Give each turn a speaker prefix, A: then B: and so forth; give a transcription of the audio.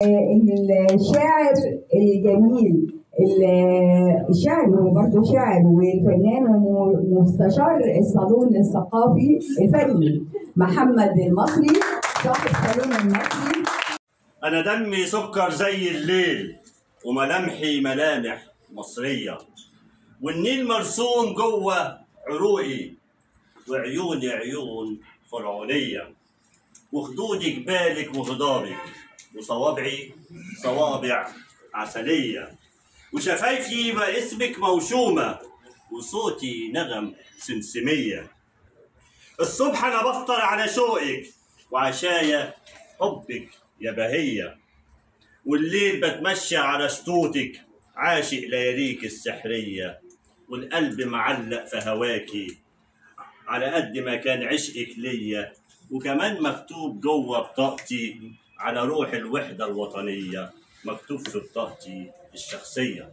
A: الشاعر الجميل، الشاعر هو برضه شاعر وفنان ومستشار الصالون الثقافي الفني محمد المصري صاحب الصالون المصري.
B: أنا دمي سكر زي الليل وملامحي ملامح مصرية، والنيل مرسوم جوه عروقي وعيوني عيون فرعونية، وخدودي جبالك وهضابك وصوابعي صوابع عسلية، وشفايفي باسمك موشومة وصوتي نغم سمسمية. الصبح أنا بفطر على شوقك وعشايا حبك يا بهية، والليل بتمشى على شطوطك عاشق لياليك السحرية، والقلب معلق في هواكي على قد ما كان عشقك ليا، وكمان مكتوب جوه بطاقتي على روح الوحدة الوطنية، مكتوب في بطاقتي الشخصية.